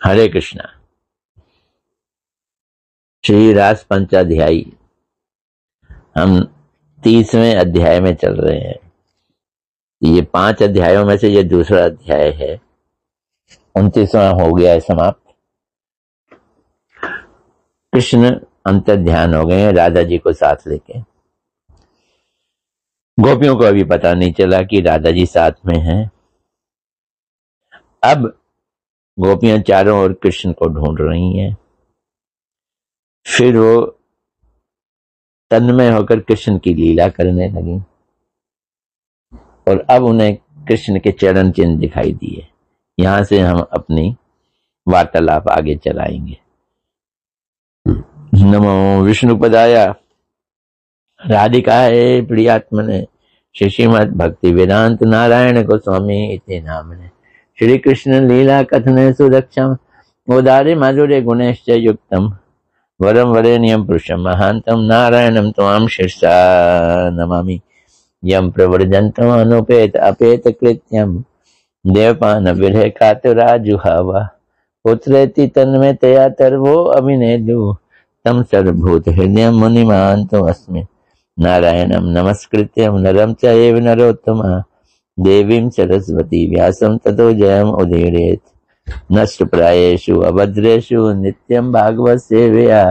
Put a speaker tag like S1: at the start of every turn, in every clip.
S1: हरे कृष्णा। श्री रास पंचाध्यायी हम 30वें अध्याय में चल रहे हैं। ये 5 अध्यायों में से ये दूसरा अध्याय है। 29वां हो गया है समाप्त। कृष्ण अंतर ध्यान हो गए हैं राधा जी को साथ लेके। गोपियों को अभी पता नहीं चला कि राधा जी साथ में हैं। अब गोपियां चारों ओर कृष्ण को ढूंढ रही हैं। फिर वो तन्मय होकर कृष्ण की लीला करने लगी और अब उन्हें कृष्ण के चरण चिन्ह दिखाई दिए। यहां से हम अपनी वार्तालाप आगे चलाएंगे। नमो विष्णुपदाय राधिकायै प्रियात्मने श्रीमद् भक्ति वेदांत नारायण गोस्वामी इति नामने श्री कृष्ण लीला कथने सुदक्षम उदारे माधुर्य गुणैश्च युक्तम वरम वरेण्यं पुरुषं महांतं नारायणं त्वां शीर्षा नमामि यं प्रव्रजन्तम् अनुपेत अपेत कृत्यं देवपान विरह कातुराजुहाव पुत्रेति तन्मयतया तर्वो अभिनेदु तं सर्वभूत हृदयं मुनिमान्तो अस्मि नारायणं नमस्कृत्यं नरं चैव नरोत्तमः देवीं सरस्वती व्यासं ततो जयम् उदीरयेत् नष्टप्रायेषु अभद्रेषु नित्यं भागवत सेवया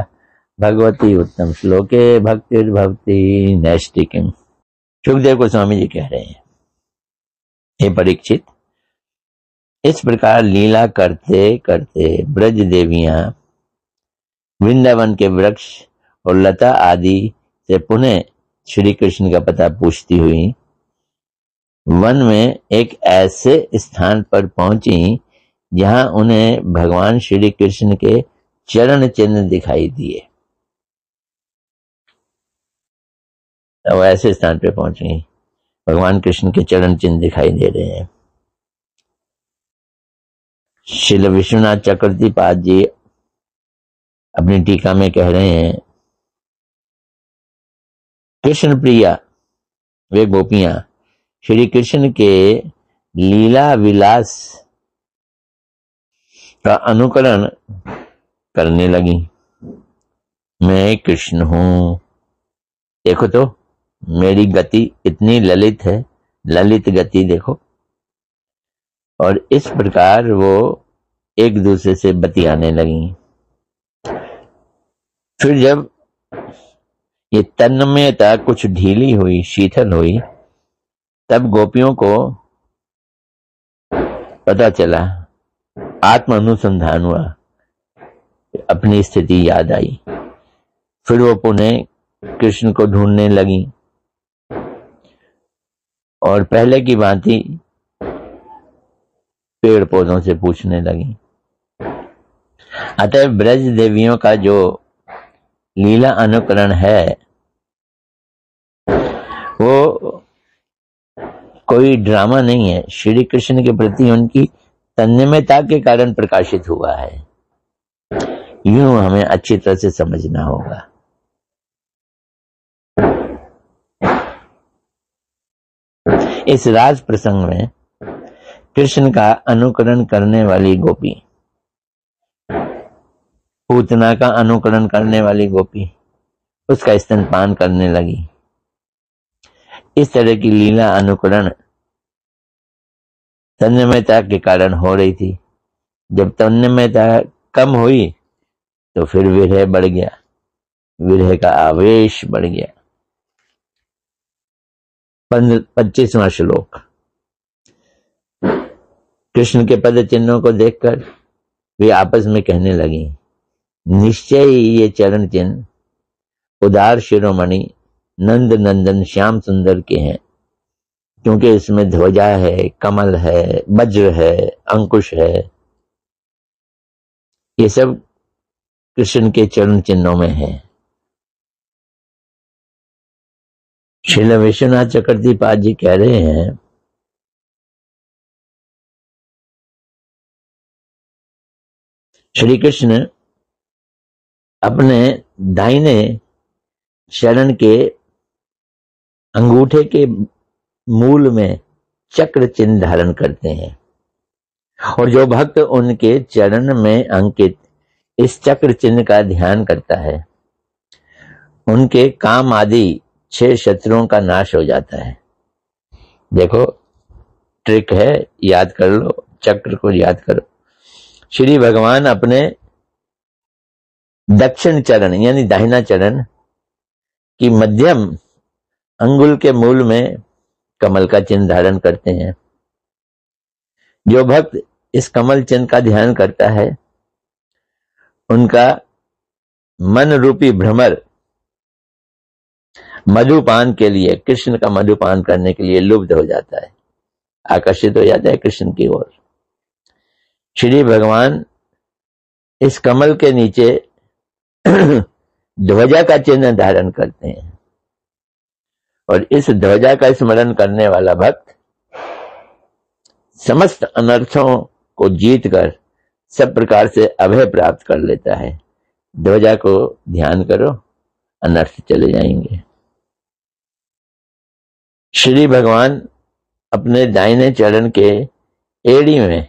S1: भगवती उत्तम श्लोके भक्तिर्भवति नैष्टिकीम्। सुखदेव गोस्वामी जी कह रहे हैं, हे परीक्षित, इस प्रकार लीला करते करते ब्रज देवियां वृंदावन के वृक्ष और लता आदि से पुनः श्री कृष्ण का पता पूछती हुई वन में एक ऐसे स्थान पर पहुंची जहां उन्हें भगवान श्री कृष्ण के चरण चिन्ह दिखाई दिए। अब ऐसे स्थान पर पहुंची, भगवान कृष्ण के चरण चिन्ह दिखाई दे रहे हैं। श्रील विश्वनाथ चक्रवर्ती पाद जी अपनी टीका में कह रहे हैं, कृष्ण प्रिया वे गोपियां श्री कृष्ण के लीला विलास का अनुकरण करने लगी। मैं कृष्ण हूं, देखो तो मेरी गति इतनी ललित है, ललित गति देखो। और इस प्रकार वो एक दूसरे से बतियाने लगी। फिर जब ये तन्मयता कुछ ढीली हुई, शीतल हुई, तब गोपियों को पता चला, आत्म अनुसंधान हुआ, अपनी स्थिति याद आई। फिर वो पुनः कृष्ण को ढूंढने लगी और पहले की भांति पेड़ पौधों से पूछने लगी। अतः ब्रज देवियों का जो लीला अनुकरण है वो कोई ड्रामा नहीं है, श्री कृष्ण के प्रति उनकी तन्मयता के कारण प्रकाशित हुआ है। यूं हमें अच्छी तरह से समझना होगा। इस राज प्रसंग में कृष्ण का अनुकरण करने वाली गोपी, पूतना का अनुकरण करने वाली गोपी उसका स्तनपान करने लगी। इस तरह की लीला अनुकरण तन्मयता के कारण हो रही थी। जब तन्मयता कम हुई तो फिर विरह बढ़ गया, विरह का आवेश बढ़ गया। 25वां श्लोक। कृष्ण के पद चिन्हों को देखकर वे आपस में कहने लगी, निश्चय ये चरण चिन्ह उदार शिरोमणि नंद नंदन श्याम सुंदर के हैं, क्योंकि इसमें ध्वजा है, कमल है, वज्र है, अंकुश है। ये सब कृष्ण के चरण चिन्हों में है। श्रील विश्वनाथ चक्रवर्ती पाद जी कह रहे हैं, श्री कृष्ण अपने दाहिने चरण के अंगूठे के मूल में चक्र चिन्ह धारण करते हैं और जो भक्त उनके चरण में अंकित इस चक्र चिन्ह का ध्यान करता है, उनके काम आदि 6 शत्रुओं का नाश हो जाता है। देखो ट्रिक है, याद कर लो, चक्र को याद करो। श्री भगवान अपने दक्षिण चरण यानी दाहिना चरण की मध्यम अंगुल के मूल में कमल का चिन्ह धारण करते हैं। जो भक्त इस कमल चिन्ह का ध्यान करता है, उनका मन रूपी भ्रमर मधुपान के लिए, कृष्ण का मधुपान करने के लिए लुब्ध हो जाता है, आकर्षित हो जाता है कृष्ण की ओर। श्री भगवान इस कमल के नीचे ध्वजा का चिन्ह धारण करते हैं और इस ध्वजा का स्मरण करने वाला भक्त समस्त अनर्थों को जीतकर सब प्रकार से अभय प्राप्त कर लेता है। ध्वजा को ध्यान करो, अनर्थ चले जाएंगे। श्री भगवान अपने दाहिने चरण के एड़ी में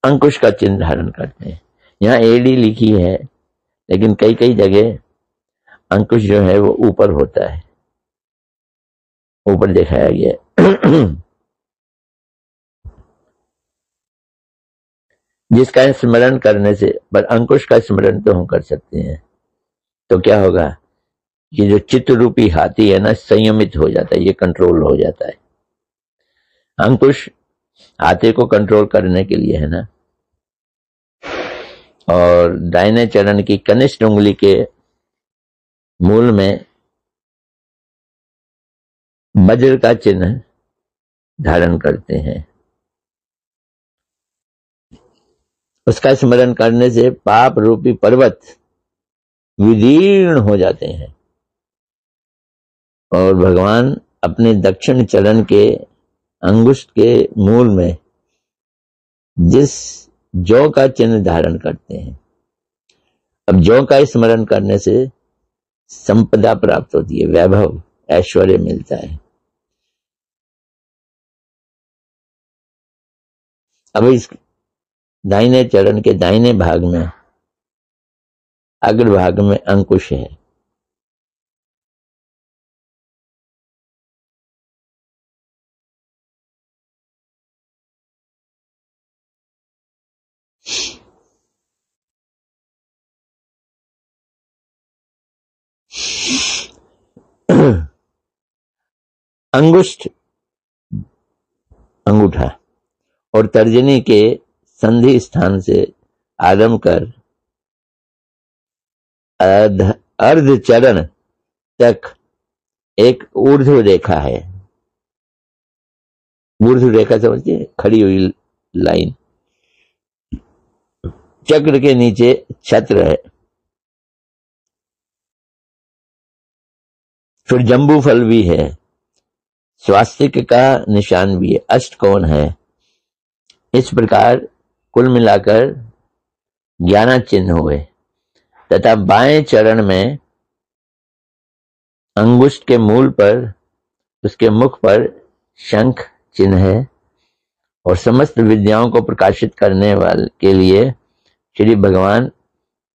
S1: अंकुश का चिन्ह धारण करते हैं। यहाँ एड़ी लिखी है, लेकिन कई कई जगह अंकुश जो है वो ऊपर होता है, ऊपर दिखाया गया। जिसका स्मरण करने से, पर अंकुश का स्मरण तो हम कर सकते हैं, तो क्या होगा, ये जो चित्त रूपी हाथी है ना, संयमित हो जाता है, ये कंट्रोल हो जाता है। अंकुश हाथी को कंट्रोल करने के लिए है ना। और दाहिने चरण की कनिष्ठ उंगली के मूल में वज्र का चिन्ह धारण करते हैं। उसका स्मरण करने से पाप रूपी पर्वत विदीर्ण हो जाते हैं और भगवान अपने दक्षिण चरण के अंगुष्ठ के मूल में जिस जौ का चिन्ह धारण करते हैं, अब जौ का स्मरण करने से संपदा प्राप्त होती है, वैभव ऐश्वर्य मिलता है। अब इस दाहिने चरण के दाहिने भाग में, अग्र भाग में अंकुश है। अंगुष्ठ अंगूठा और तर्जनी के संधि स्थान से आरंभ कर अर्ध चरण तक एक ऊर्ध्व रेखा है। ऊर्ध्व रेखा समझिए, खड़ी हुई लाइन। चक्र के नीचे छत्र है, फिर जंबू फल भी है, स्वास्तिक का निशान भी है, अष्टकोण है। इस प्रकार कुल मिलाकर 11 चिन्ह हुए तथा बाएं चरण में अंगुष्ठ के मूल पर, उसके मुख पर शंख चिन्ह है और समस्त विद्याओं को प्रकाशित करने वाले के लिए श्री भगवान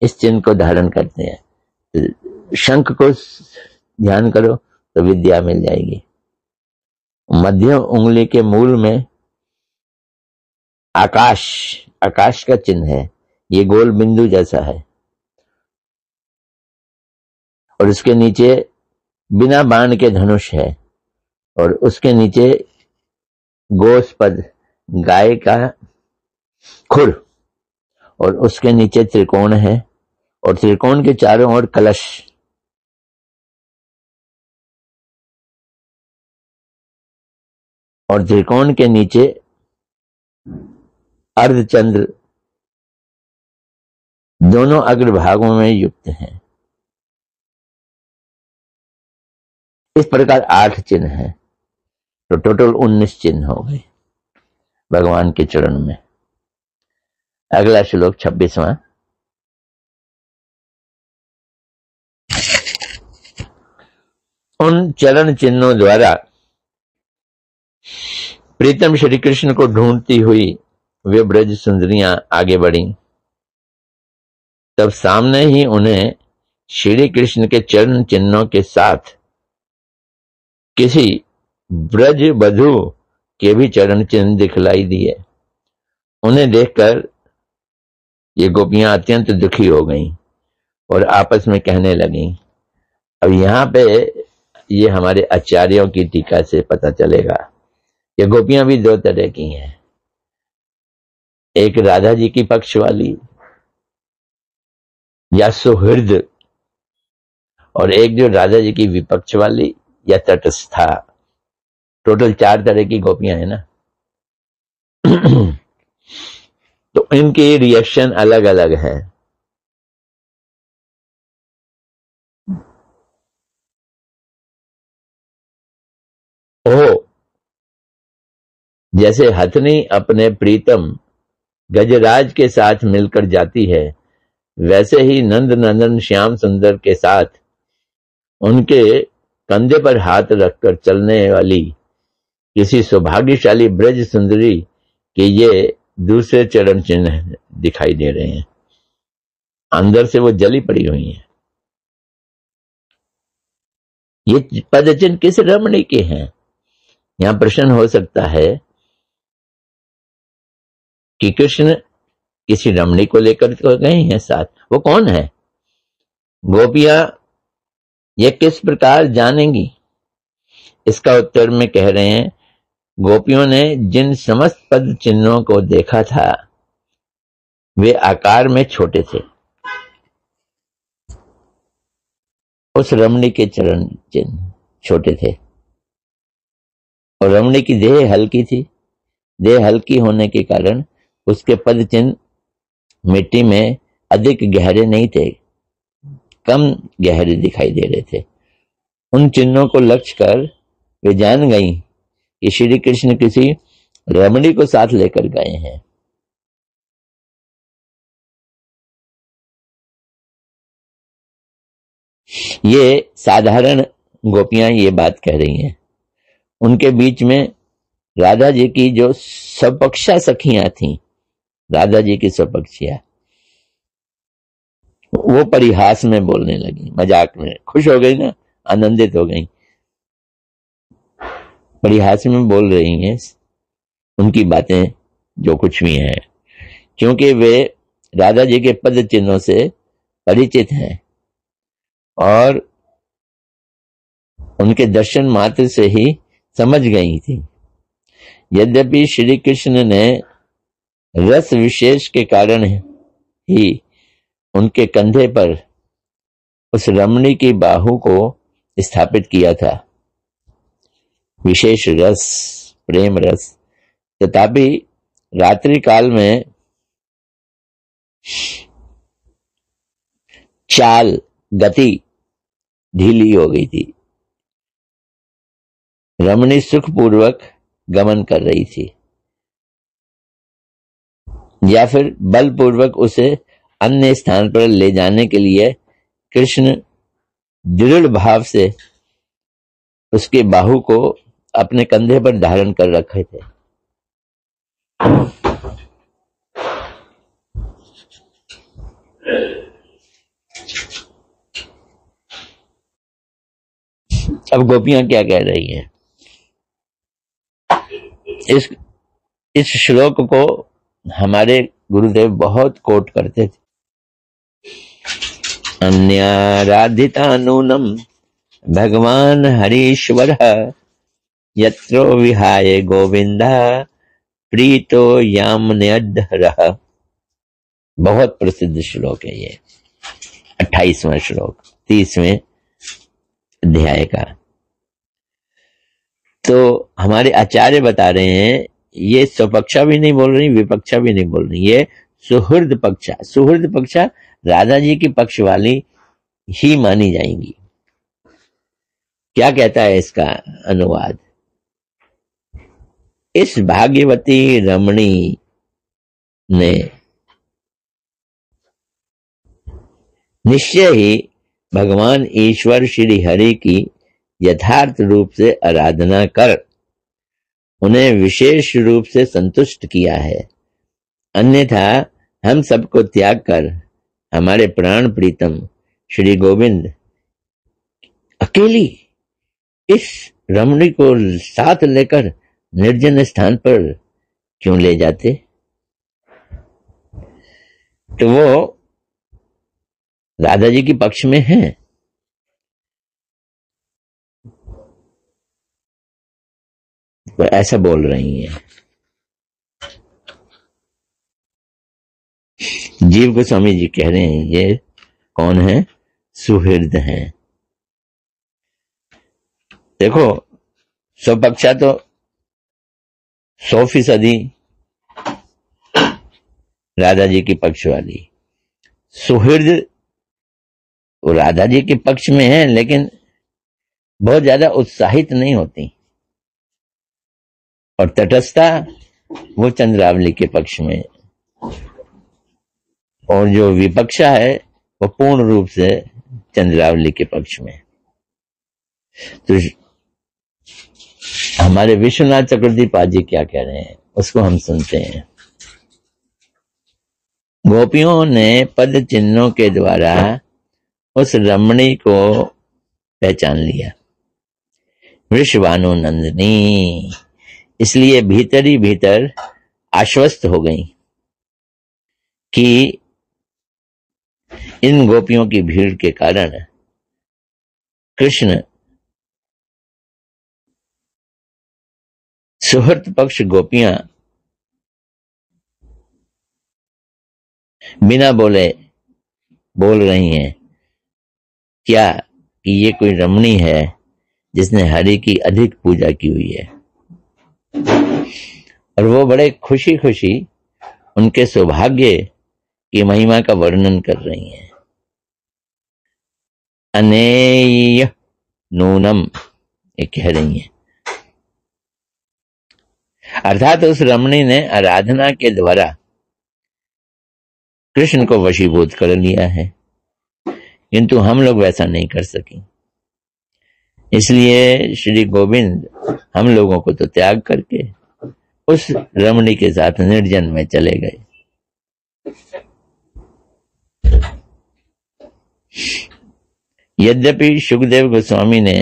S1: इस चिन्ह को धारण करते हैं। शंख को ध्यान करो तो विद्या मिल जाएगी। मध्य उंगली के मूल में आकाश का चिन्ह है, ये गोल बिंदु जैसा है और उसके नीचे बिना बाण के धनुष है और उसके नीचे गोस्पद गाय का खुर और उसके नीचे त्रिकोण है और त्रिकोण के चारों ओर कलश। और त्रिकोण के नीचे अर्धचंद्र दोनों अग्रभागों में युक्त हैं। इस प्रकार 8 चिन्ह हैं, तो टोटल 19 चिन्ह हो गए भगवान के चरण में। अगला श्लोक 26वां। उन चरण चिन्हों द्वारा प्रीतम श्री कृष्ण को ढूंढती हुई वे ब्रज सुंदरियां आगे बढ़ीं, तब सामने ही उन्हें श्री कृष्ण के चरण चिन्हों के साथ किसी ब्रज बधू के भी चरण चिन्ह दिखलाई दिए। उन्हें देखकर ये गोपियां अत्यंत दुखी हो गईं और आपस में कहने लगीं। अब यहाँ पे ये हमारे आचार्यों की टीका से पता चलेगा, ये गोपियां भी दो तरह की हैं, एक राधा जी की पक्ष वाली या सुहृद, और एक जो राधा जी की विपक्ष वाली या तटस्था। टोटल 4 तरह की गोपियां हैं ना। तो इनकी रिएक्शन अलग अलग है। ओ जैसे हथनी अपने प्रीतम गजराज के साथ मिलकर जाती है, वैसे ही नंद नंदन श्याम सुंदर के साथ उनके कंधे पर हाथ रखकर चलने वाली किसी सौभाग्यशाली ब्रज सुंदरी के ये दूसरे चरण चिन्ह दिखाई दे रहे हैं। अंदर से वो जली पड़ी हुई हैं। ये पद चिन्ह किस रमणी के हैं? यहां प्रश्न हो सकता है कि कृष्ण किसी रमणी को लेकर तो गए हैं साथ, वो कौन है? गोपियां ये किस प्रकार जानेंगी? इसका उत्तर में कह रहे हैं, गोपियों ने जिन समस्त पद चिन्हों को देखा था वे आकार में छोटे थे। उस रमणी के चरण चिन्ह छोटे थे और रमणी की देह हल्की थी। देह हल्की होने के कारण उसके पद चिन्ह मिट्टी में अधिक गहरे नहीं थे, कम गहरे दिखाई दे रहे थे। उन चिन्हों को लक्ष्य कर वे जान गईं कि श्री कृष्ण किसी रमणी को साथ लेकर गए हैं। ये साधारण गोपियां ये बात कह रही हैं। उनके बीच में राधा जी की जो स्वपक्षा सखियां थीं, राधा जी की स्वपक्षियां, वो परिहास में बोलने लगी, मजाक में। खुश हो गई ना, आनंदित हो गई, परिहास में बोल रही हैं उनकी बातें जो कुछ भी हैं, क्योंकि वे राधा जी के पद चिन्हों से परिचित हैं और उनके दर्शन मात्र से ही समझ गई थी। यद्यपि श्री कृष्ण ने रस विशेष के कारण ही उनके कंधे पर उस रमणी की बाहु को स्थापित किया था, विशेष रस, प्रेम रस, तथापि रात्रि काल में चाल गति ढीली हो गई थी। रमणी सुखपूर्वक गमन कर रही थी या फिर बलपूर्वक उसे अन्य स्थान पर ले जाने के लिए कृष्ण दृढ़ भाव से उसके बाहु को अपने कंधे पर धारण कर रखे थे। अब गोपियां क्या कह रही हैं? इस श्लोक को हमारे गुरुदेव बहुत कोट करते थे। अन्याराधिता नूनम भगवान हरीश्वर यत्रो विहाय गोविंदा प्रीतो यामन्यधरः। बहुत प्रसिद्ध श्लोक है ये, 28वां श्लोक 30वें अध्याय का। तो हमारे आचार्य बता रहे हैं, ये स्वपक्षा भी नहीं बोल रही, विपक्षा भी नहीं बोल रही, ये सुहृद पक्षा। सुहृद पक्षा राधा जी की पक्ष वाली ही मानी जाएंगी। क्या कहता है इसका अनुवाद? इस भाग्यवती रमणी ने निश्चय ही भगवान ईश्वर श्री हरि की यथार्थ रूप से आराधना कर उन्हें विशेष रूप से संतुष्ट किया है अन्यथा हम सबको त्याग कर हमारे प्राण प्रीतम श्री गोविंद अकेली इस रमणी को साथ लेकर निर्जन स्थान पर क्यों ले जाते? तो वो राधा जी के पक्ष में है। तो ऐसा बोल रही है। जीव गोस्वामी जी कह रहे हैं ये कौन है? सुहृद हैं। देखो स्वपक्षा तो 100% राधा जी के पक्ष वाली। सुहृद वो राधा जी के पक्ष में है, लेकिन बहुत ज्यादा उत्साहित नहीं होती। और तटस्थता वो चंद्रावली के पक्ष में, और जो विपक्षा है वो पूर्ण रूप से चंद्रावली के पक्ष में। तो हमारे विश्वनाथ चक्रवर्ती पाद जी क्या कह रहे हैं उसको हम सुनते हैं। गोपियों ने पद चिन्हों के द्वारा उस रमणी को पहचान लिया, वृषभानु नंदिनी, इसलिए भीतर ही भीतर आश्वस्त हो गई कि इन गोपियों की भीड़ के कारण कृष्ण सुहृत पक्ष गोपियां बिना बोले बोल रही हैं क्या कि ये कोई रमणी है जिसने हरि की अधिक पूजा की हुई है। और वो बड़े खुशी खुशी उनके सौभाग्य की महिमा का वर्णन कर रही हैं। अनेय नूनम ये कह रही हैं, अर्थात उस रमणी ने आराधना के द्वारा कृष्ण को वशीभूत कर लिया है, किंतु हम लोग वैसा नहीं कर सके। इसलिए श्री गोविंद हम लोगों को तो त्याग करके उस रमणी के साथ निर्जन में चले गए। यद्यपि सुखदेव गोस्वामी ने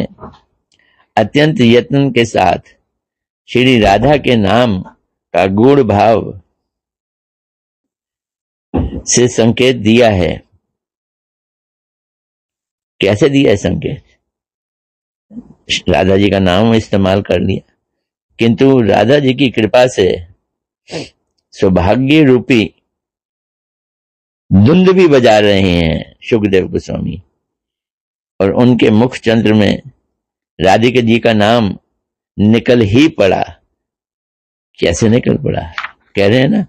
S1: अत्यंत यत्न के साथ श्री राधा के नाम का गूढ़ भाव से संकेत दिया है। कैसे दिया है संकेत? राधा जी का नाम इस्तेमाल कर लिया, किंतु राधा जी की कृपा से सौभाग्य रूपी धुंद भी बजा रहे हैं सुखदेव गोस्वामी, और उनके मुख चंद्र में राधिका जी का नाम निकल ही पड़ा। कैसे निकल पड़ा? कह रहे हैं ना,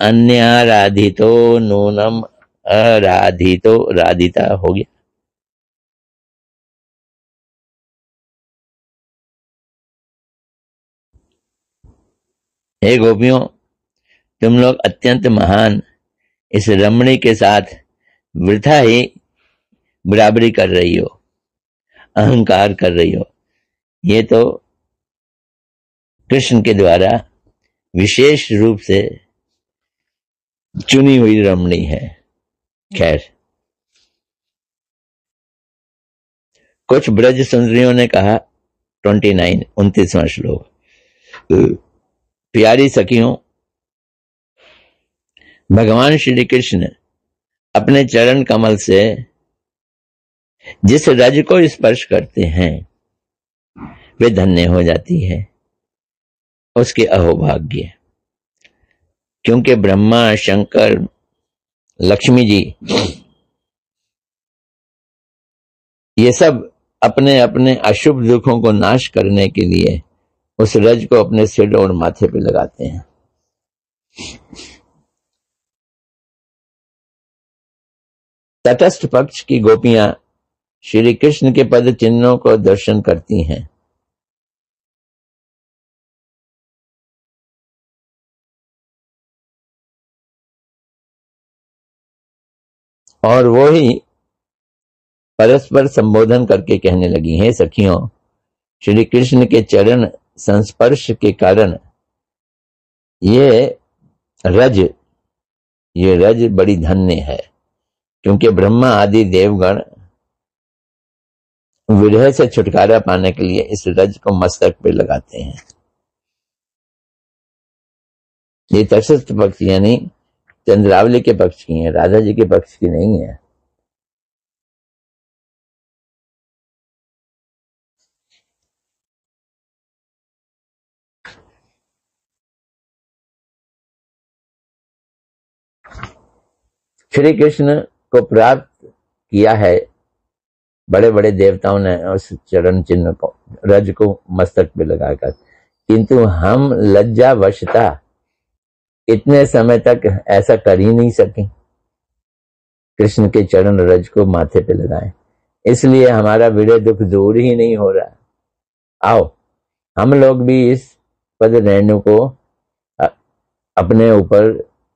S1: अन्याराधितो नूनम अराधितो राधिता हो गया। हे गोपियों, तुम लोग अत्यंत महान इस रमणी के साथ वृथा ही बराबरी कर रही हो, अहंकार कर रही हो। ये तो कृष्ण के द्वारा विशेष रूप से चुनी हुई रमणी है। खैर, कुछ ब्रज सुंदरियों ने कहा, 29वां श्लोक, प्यारी सखियों, भगवान श्री कृष्ण अपने चरण कमल से जिस रज को स्पर्श करते हैं वे धन्य हो जाती है, उसके अहोभाग्य। क्योंकि ब्रह्मा, शंकर, लक्ष्मी जी ये सब अपने अपने अशुभ दुखों को नाश करने के लिए उस रज को अपने सिर और माथे पे लगाते हैं। तटस्थ पक्ष की गोपियां श्री कृष्ण के पद चिन्हों को दर्शन करती हैं। और वो ही परस्पर संबोधन करके कहने लगी, हे सखियों, श्री कृष्ण के चरण संस्पर्श के कारण ये रज ये रज बड़ी धन्य है, क्योंकि ब्रह्मा आदि देवगण विरह से छुटकारा पाने के लिए इस रज को मस्तक पे लगाते हैं। ये तटस्थ पक्ष यानी चंद्रावली के पक्ष की है, राधा जी के पक्ष की नहीं है। श्री कृष्ण को प्राप्त किया है बड़े बड़े देवताओं ने उस चरण चिन्ह को, रज को मस्तक पे लगाकर, किंतु हम लज्जावशता इतने समय तक ऐसा कर ही नहीं सके, कृष्ण के चरण रज को माथे पे लगाएं। इसलिए हमारा विरह दुख दूर ही नहीं हो रहा। आओ हम लोग भी इस पद रेणु को अपने ऊपर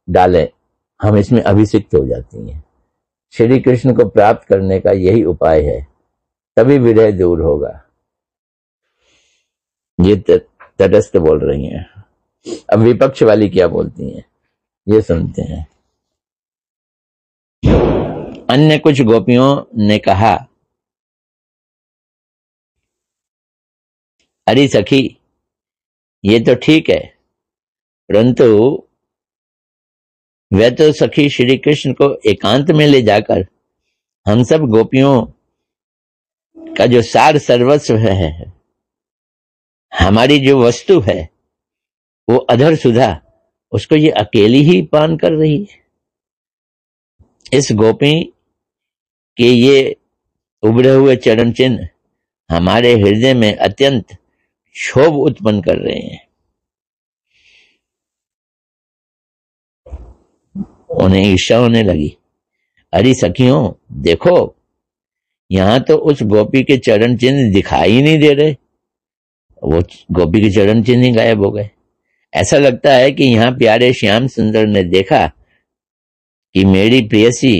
S1: डालें, हम इसमें अभिषिक्त हो जाती हैं। श्री कृष्ण को प्राप्त करने का यही उपाय है, तभी विरह दूर होगा। ये तटस्थ बोल रही हैं। अब विपक्ष वाली क्या बोलती हैं, ये सुनते हैं। अन्य कुछ गोपियों ने कहा, अरे सखी ये तो ठीक है, परंतु वह तो सखी श्री कृष्ण को एकांत में ले जाकर हम सब गोपियों का जो सार सर्वस्व है, हमारी जो वस्तु है, वो अधर सुधा, उसको ये अकेली ही पान कर रही है। इस गोपी के ये उभरे हुए चरण चिन्ह हमारे हृदय में अत्यंत क्षोभ उत्पन्न कर रहे हैं। उन्हें ईर्ष्या होने लगी। अरे सखियों देखो, यहां तो उस गोपी के चरण चिन्ह दिखाई नहीं दे रहे, वो गोपी के चरण चिन्ह ही गायब हो गए। ऐसा लगता है कि यहाँ प्यारे श्याम सुंदर ने देखा कि मेरी प्रेयसी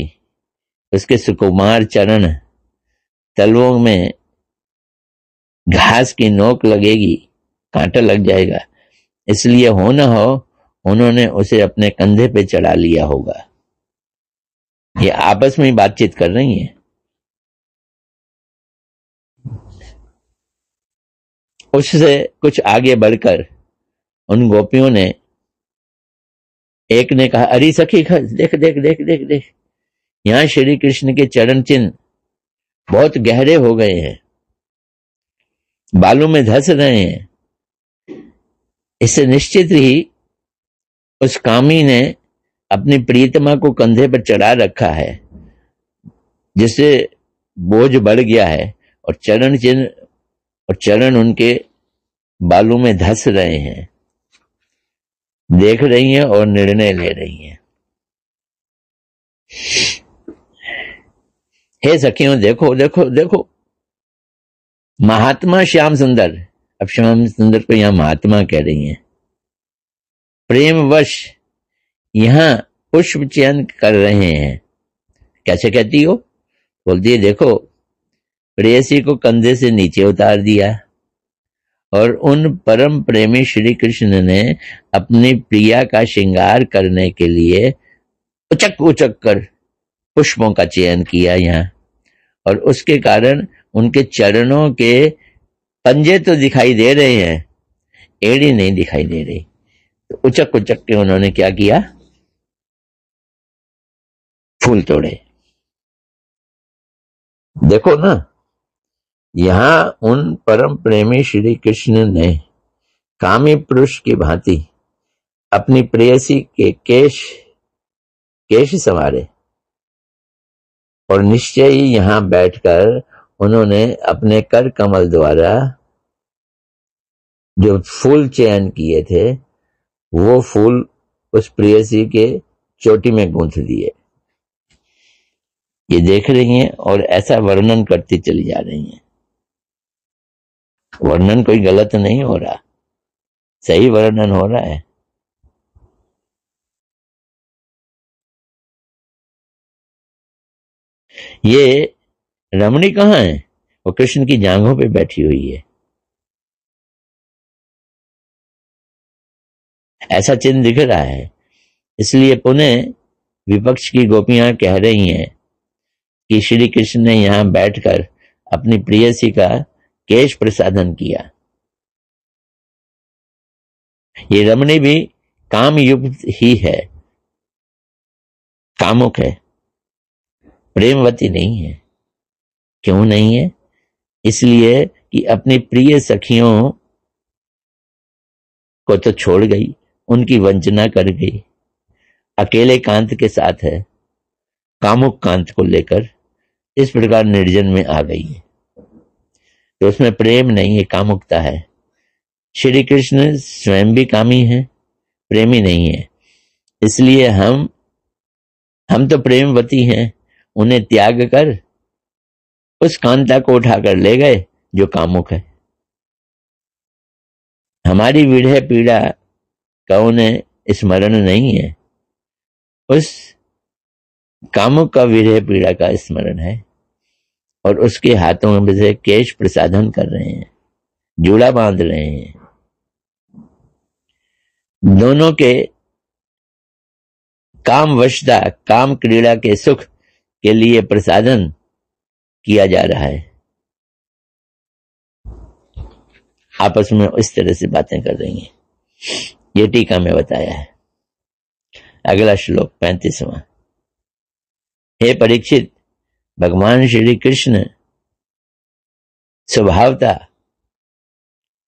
S1: उसके सुकुमार चरण तलवों में घास की नोक लगेगी, कांटा लग जाएगा, इसलिए हो न हो उन्होंने उसे अपने कंधे पे चढ़ा लिया होगा। ये आपस में बातचीत कर रही हैं। उससे कुछ आगे बढ़कर उन गोपियों ने, एक ने कहा, अरे सखी देख देख देख देख देख, यहां श्री कृष्ण के चरण चिन्ह बहुत गहरे हो गए हैं, बालों में धस रहे हैं। इससे निश्चित ही उस कामी ने अपनी प्रीतमा को कंधे पर चढ़ा रखा है, जिससे बोझ बढ़ गया है और चरण चिन्ह और चरण उनके बालों में धस रहे हैं। देख रही हैं और निर्णय ले रही हैं। हे सखियों देखो देखो देखो, महात्मा श्याम सुंदर, अब श्याम सुंदर को यहां महात्मा कह रही हैं, प्रेमवश यहां पुष्प चयन कर रहे हैं। कैसे कहती हो? बोलती है देखो, प्रेयसी को कंधे से नीचे उतार दिया और उन परम प्रेमी श्री कृष्ण ने अपनी प्रिया का श्रृंगार करने के लिए उचक उचक कर पुष्पों का चयन किया यहाँ, और उसके कारण उनके चरणों के पंजे तो दिखाई दे रहे हैं, एड़ी नहीं दिखाई दे रही। तो उचक उचक के उन्होंने क्या किया? फूल तोड़े। देखो ना, यहां उन परम प्रेमी श्री कृष्ण ने कामी पुरुष की भांति अपनी प्रेयसी के केश संवारे, और निश्चय ही यहां बैठकर उन्होंने अपने कर कमल द्वारा जो फूल चयन किए थे, वो फूल उस प्रेयसी के चोटी में गूंथ दिए। ये देख रही हैं और ऐसा वर्णन करती चली जा रही हैं। वर्णन कोई गलत नहीं हो रहा, सही वर्णन हो रहा है। ये रमणी कहाँ है? वो कृष्ण की जांघों पे बैठी हुई है। ऐसा चिन्ह दिख रहा है। इसलिए पुनः विपक्ष की गोपियां कह रही हैं कि श्री कृष्ण ने यहां बैठकर अपनी प्रेयसी का केश प्रसाधन किया। ये रमणी भी काम युक्त ही है, कामुक है, प्रेमवती नहीं है। क्यों नहीं है? इसलिए कि अपनी प्रिय सखियों को तो छोड़ गई, उनकी वंचना कर गई, अकेले कांत के साथ है, कामुक कांत को लेकर इस प्रकार निर्जन में आ गई है। तो उसमें प्रेम नहीं है, कामुकता है। श्री कृष्ण स्वयं भी कामी है, प्रेमी नहीं है। इसलिए हम तो प्रेमवती हैं, उन्हें त्याग कर उस कांता को उठाकर ले गए जो कामुक है। हमारी विरह पीड़ा का उन्हें स्मरण नहीं है, उस कामुक का विरह पीड़ा का स्मरण है, और उसके हाथों में से केश प्रसाधन कर रहे हैं, जूड़ा बांध रहे हैं। दोनों के काम वशता, काम क्रीड़ा के सुख के लिए प्रसाधन किया जा रहा है। आपस में इस तरह से बातें कर रही हैं। ये टीका में बताया है। अगला श्लोक 35वां। हे परीक्षित, भगवान श्री कृष्ण स्वभावता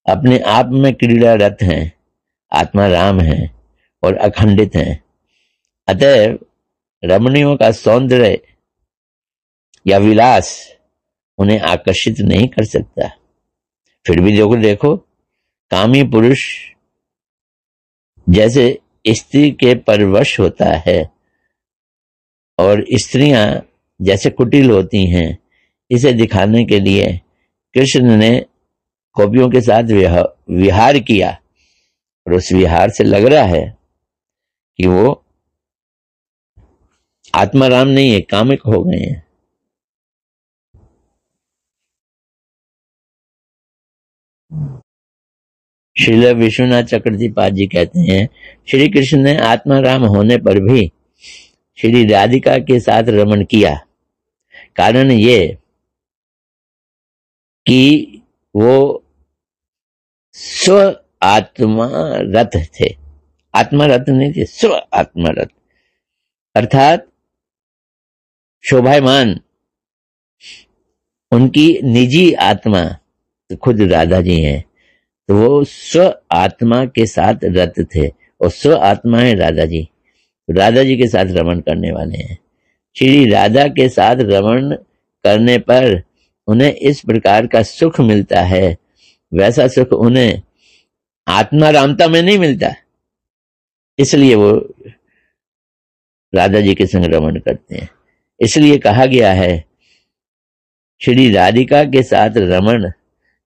S1: अपने आप में क्रीड़ारत हैं, आत्मा राम हैं और अखंडित हैं। अतः रमणियों का सौंदर्य या विलास उन्हें आकर्षित नहीं कर सकता। फिर भी देखो कामी पुरुष जैसे स्त्री के परवश होता है और स्त्रियां जैसे कुटिल होती हैं, इसे दिखाने के लिए कृष्ण ने गोपियों के साथ विहार किया, और उस विहार से लग रहा है कि वो आत्माराम नहीं है, कामिक हो गए हैं। श्रील विश्वनाथ चक्रवर्ती पाद जी कहते हैं, श्री कृष्ण ने आत्माराम होने पर भी श्री राधिका के साथ रमण किया। कारण ये कि वो स्व आत्मा रत थे, आत्मा रत नहीं थे, स्व आत्मा रत, अर्थात शोभायमान उनकी निजी आत्मा तो खुद राधा जी हैं, तो वो स्व आत्मा के साथ रत थे, और स्व आत्मा है राधा जी, राधा जी के साथ रमण करने वाले हैं। श्री राधा के साथ रमण करने पर उन्हें इस प्रकार का सुख मिलता है, वैसा सुख उन्हें आत्मा रामता में नहीं मिलता, इसलिए वो राधा जी के संग रमण करते हैं। इसलिए कहा गया है, श्री राधिका के साथ रमण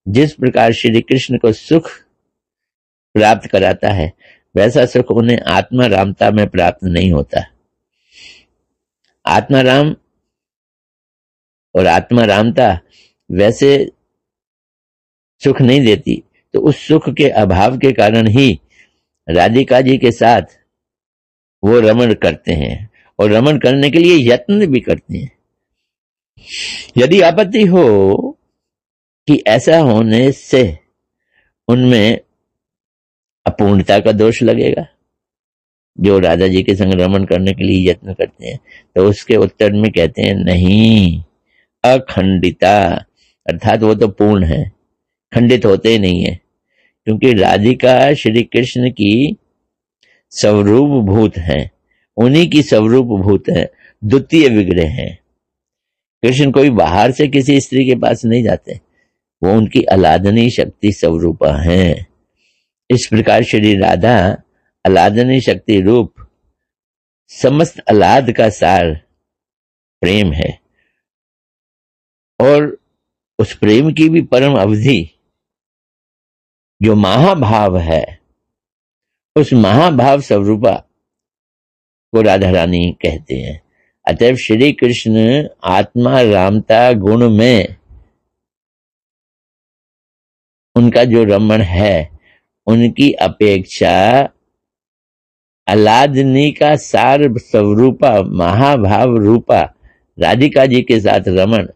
S1: जिस प्रकार श्री कृष्ण को सुख प्राप्त कराता है, वैसा सुख उन्हें आत्मा रामता में प्राप्त नहीं होता। आत्मा राम और आत्मा रामता वैसे सुख नहीं देती, तो उस सुख के अभाव के कारण ही राधिका जी के साथ वो रमण करते हैं, और रमण करने के लिए यत्न भी करते हैं। यदि आपत्ति हो कि ऐसा होने से उनमें अपूर्णता का दोष लगेगा, जो राधा जी के संग रमण करने के लिए यत्न करते हैं, तो उसके उत्तर में कहते हैं, नहीं, अखंडिता, अर्थात वो तो पूर्ण है, खंडित होते ही नहीं है, क्योंकि राधिका श्री कृष्ण की स्वरूप भूत है, उन्हीं की स्वरूप भूत है, द्वितीय विग्रह है। कृष्ण कोई बाहर से किसी स्त्री के पास नहीं जाते, वो उनकी अलादनी शक्ति स्वरूपा हैं। इस प्रकार श्री राधा अलादनी शक्ति रूप समस्त अलाद का सार प्रेम है, और उस प्रेम की भी परम अवधि जो महाभाव है, उस महाभाव स्वरूपा को राधा रानी कहते हैं। अतएव श्री कृष्ण आत्मा रामता गुण में उनका जो रमण है, उनकी अपेक्षा अलादनी का सार स्वरूपा महाभाव रूपा राधिका जी के साथ रमण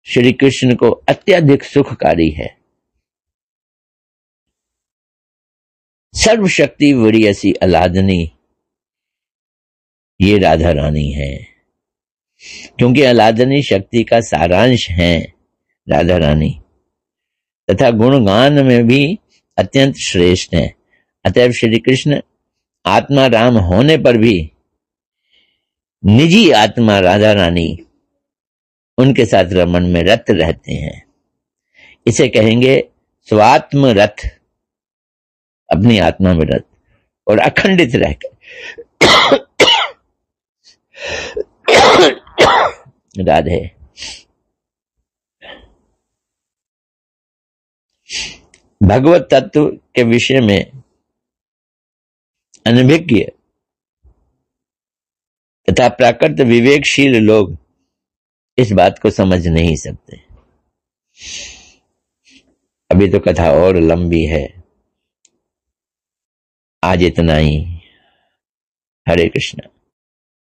S1: श्री कृष्ण को अत्यधिक सुखकारी है। सर्वशक्ति वरीयसी अलादनी ये राधा रानी है, क्योंकि अलादनी शक्ति का सारांश है राधा रानी, तथा गुणगान में भी अत्यंत श्रेष्ठ है। अतएव श्री कृष्ण आत्मा राम होने पर भी निजी आत्मा राधा रानी उनके साथ रमन में रत रहते हैं। इसे कहेंगे स्वात्म रथ, अपनी आत्मा में रत और अखंडित रहकर राधे। भगवत तत्व के विषय में अनभिज्ञ तथा प्राकृत विवेकशील लोग इस बात को समझ नहीं सकते। अभी तो कथा और लंबी है, आज इतना ही। हरे कृष्ण।